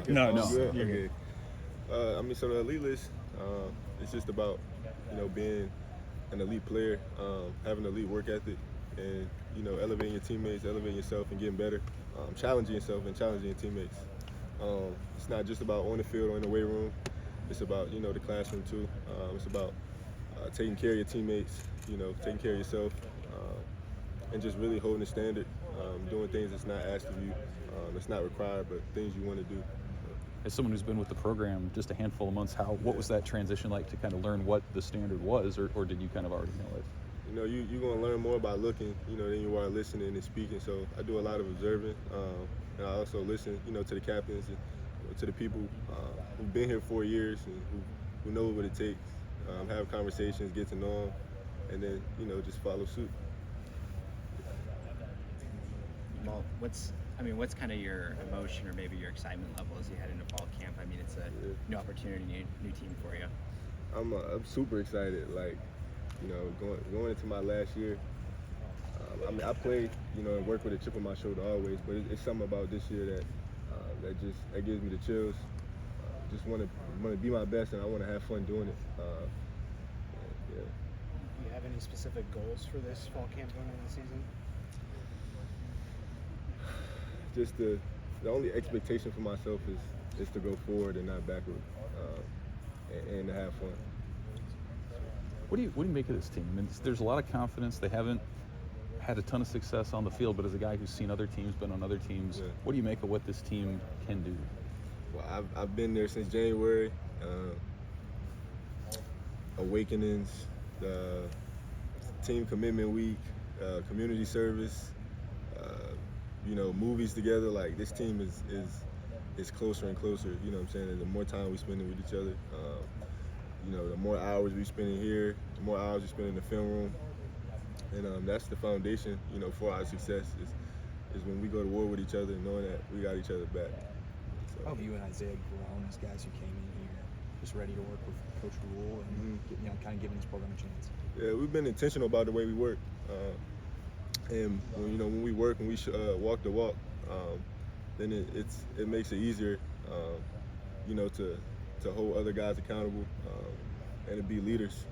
No, no. Good? You're Okay. good. So the elite list, it's just about, being an elite player, having an elite work ethic, and, elevating your teammates, elevating yourself and getting better, challenging yourself and challenging your teammates. It's not just about on the field or in the weight room. It's about, the classroom too. It's about taking care of your teammates, taking care of yourself, and just really holding the standard, doing things that's not asked of you, that's not required, but things you want to do. As someone who's been with the program just a handful of months, what was that transition like to kind of learn what the standard was, or did you kind of already know it? You're going to learn more by looking, than you are listening and speaking. So I do a lot of observing, and I also listen, to the captains and to the people who've been here 4 years and who know what it takes, have conversations, get to know them, and then, just follow suit. Well, what's kind of your emotion or maybe your excitement level as you head into fall camp? I mean, it's a new opportunity, new team for you. I'm super excited. Like, going into my last year. I play, and work with a chip on my shoulder always, but it's something about this year that gives me the chills. Just want to be my best, and I want to have fun doing it. Do you have any specific goals for this fall camp going into the season? Just the only expectation for myself is to go forward and not backward, and to have fun. What do you make of this team? I mean, there's a lot of confidence. They haven't had a ton of success on the field, but as a guy who's seen other teams, been on other teams, what do you make of what this team can do? Well, I've been there since January. Awakenings, team commitment week, community service, movies together. Like, this team is closer and closer. You know what I'm saying? And the more time we spend with each other, the more hours we spend in here, the more hours we spend in the film room, and that's the foundation, for our success. Is when we go to war with each other, knowing that we got each other back. So. How have you and Isaiah grown as guys who came in here, just ready to work with Coach Rule and kind of giving this program a chance? Yeah, we've been intentional about the way we work, and when we work and we walk the walk, then it makes it easier, to hold other guys accountable, and to be leaders.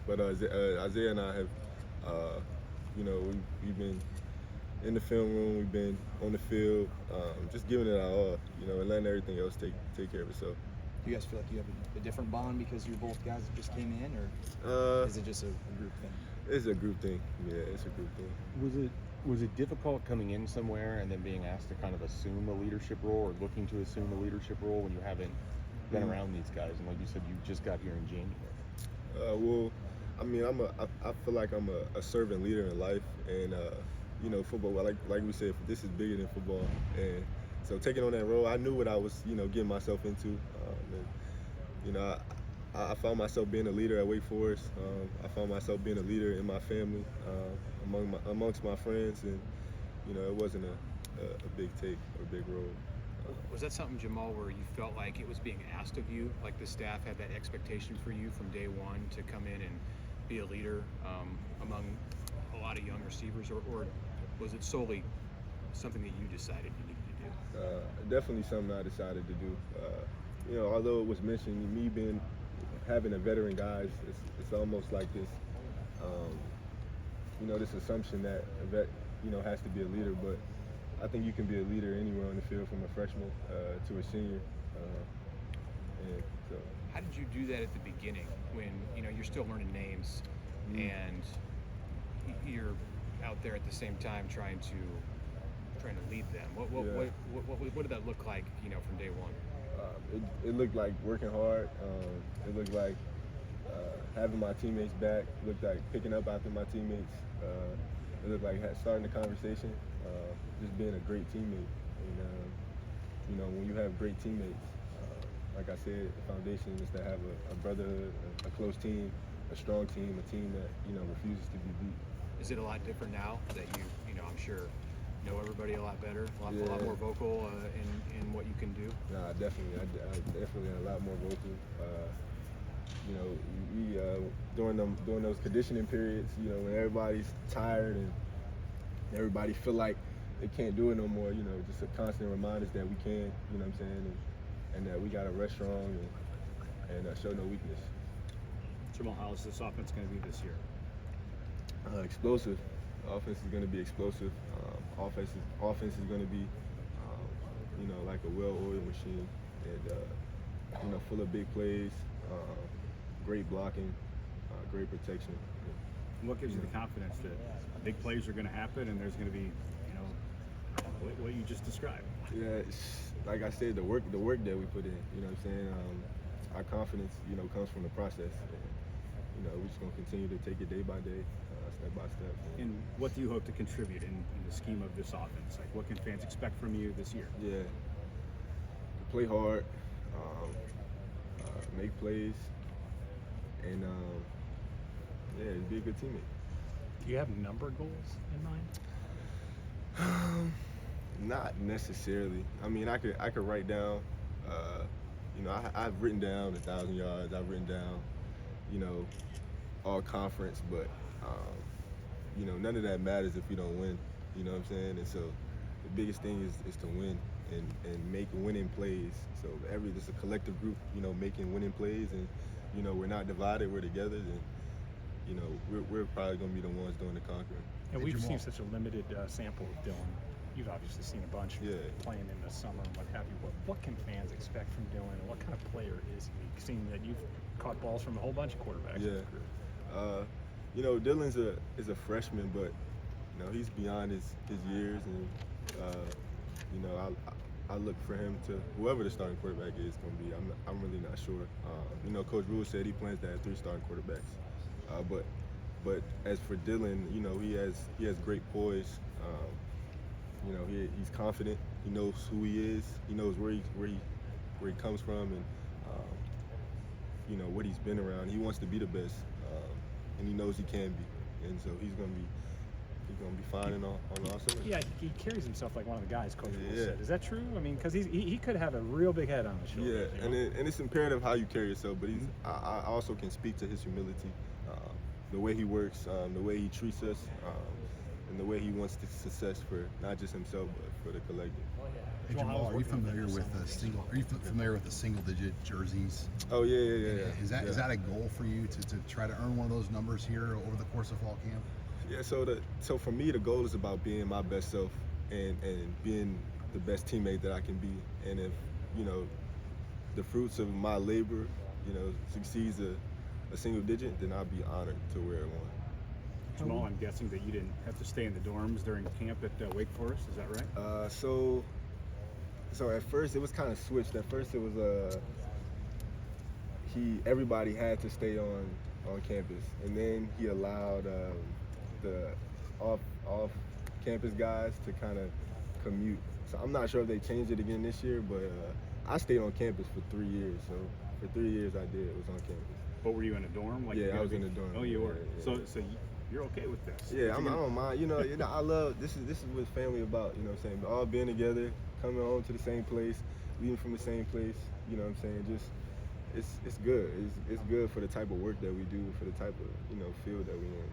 But Isaiah and I have, we've been in the film room, we've been on the field, just giving it our all, and letting everything else take care of itself. Do you guys feel like you have a different bond because you're both guys that just came in, or is it just a group thing? It's a group thing. Yeah, it's a group thing. Was it difficult coming in somewhere and then being asked to kind of assume a leadership role, or looking to assume a leadership role when you haven't been around these guys? And like you said, you just got here in January. Well, I mean, I feel like I'm a servant leader in life, and football. Like we said, this is bigger than football, and so taking on that role, I knew what I was, getting myself into, and I found myself being a leader at Wake Forest. I found myself being a leader in my family, amongst my friends, and it wasn't a big take or a big role. Was that something, Jahmal, where you felt like it was being asked of you, like the staff had that expectation for you from day one to come in and be a leader among a lot of young receivers, or was it solely something that you decided you needed to do? Definitely something I decided to do. Although it was mentioned, me having a veteran guys, it's almost like this, this assumption that a vet, has to be a leader, but I think you can be a leader anywhere on the field, from a freshman to a senior. And so. How did you do that at the beginning when you're still learning names and you're out there at the same time trying to lead them? What did that look like, from day one? It looked like working hard. It looked like having my teammates back. It looked like picking up after my teammates. It looked like starting a conversation. Just being a great teammate. And when you have great teammates, like I said, the foundation is to have a brotherhood, a close team, a strong team, a team that refuses to be beat. Is it a lot different now that I'm sure know everybody a lot better, a lot more vocal in what you can do? Nah, definitely. I definitely a lot more vocal. We during those conditioning periods, when everybody's tired and everybody feel like they can't do it no more. You know, just a constant reminders that we can. You know what I'm saying, and that we got to rest strong and show no weakness. Jahmal, how is this offense going to be this year? Explosive. Offense is going to be explosive. Offense is going to be, you know, like a well-oiled machine, and you know, full of big plays, great blocking, great protection. What gives you the confidence that big plays are going to happen and there's going to be, you know, what you just described? Yeah, like I said, the work that we put in. You know what I'm saying? Our confidence, you know, comes from the process. And, you know, we're just gonna continue to take it day by day, step by step. And what do you hope to contribute in the scheme of this offense? Like, what can fans expect from you this year? Yeah, play hard, make plays, and yeah, be a good teammate. Do you have number goals in mind? Not necessarily. I mean, I could write down. You know, I've written down 1,000 yards. I've written down, you know, all conference, but you know, none of that matters if you don't win. You know what I'm saying? And so, the biggest thing is to win and make winning plays. So it's a collective group, you know, making winning plays, and you know, we're not divided. We're together, and you know, we're probably gonna be the ones doing the conquering. And we've Jahmal, seen such a limited sample of Dylan. You've obviously seen a bunch playing in the summer and what have you. What can fans expect from Dylan, and what kind of player is he? Seeing that you've caught balls from a whole bunch of quarterbacks. Yeah. You know, Dylan's is a freshman, but you know, he's beyond his years, and you know, I look for him to, whoever the starting quarterback is going to be. I'm really not sure. You know, Coach Rule said he plans to have 3 starting quarterbacks. But as for Dylan, you know, he has great poise. You know, he's confident. He knows who he is. He knows where he comes from, and you know, what he's been around. He wants to be the best, and he knows he can be. And so he's gonna be fine on all summer. Yeah, he carries himself like one of the guys Coach Rule said. Is that true? I mean, because he could have a real big head on his shoulders. Yeah, and it's imperative how you carry yourself. But I also can speak to his humility, the way he works, the way he treats us. And the way he wants the success for not just himself but for the collective. Hey, Jahmal, are you familiar with the single-digit jerseys? Oh yeah. Is that a goal for you to try to earn one of those numbers here over the course of fall camp? Yeah. So for me, the goal is about being my best self and being the best teammate that I can be. And if you know the fruits of my labor, you know, succeeds a single digit, then I'll be honored to wear one. Jahmal, I'm guessing that you didn't have to stay in the dorms during camp at Wake Forest. Is that right? So at first it was kind of switched. At first it was everybody had to stay on campus, and then he allowed the off campus guys to kind of commute. So I'm not sure if they changed it again this year, but I stayed on campus for 3 years. So for 3 years I was on campus. But were you in a dorm? Like I was in a dorm. Oh, you were. Yeah. So you're okay with this? Yeah, I don't mind. You know, I love this is what family about. You know what I'm saying? All being together, coming home to the same place, leaving from the same place. You know what I'm saying? Just it's good. It's good for the type of work that we do, for the type of field that we in.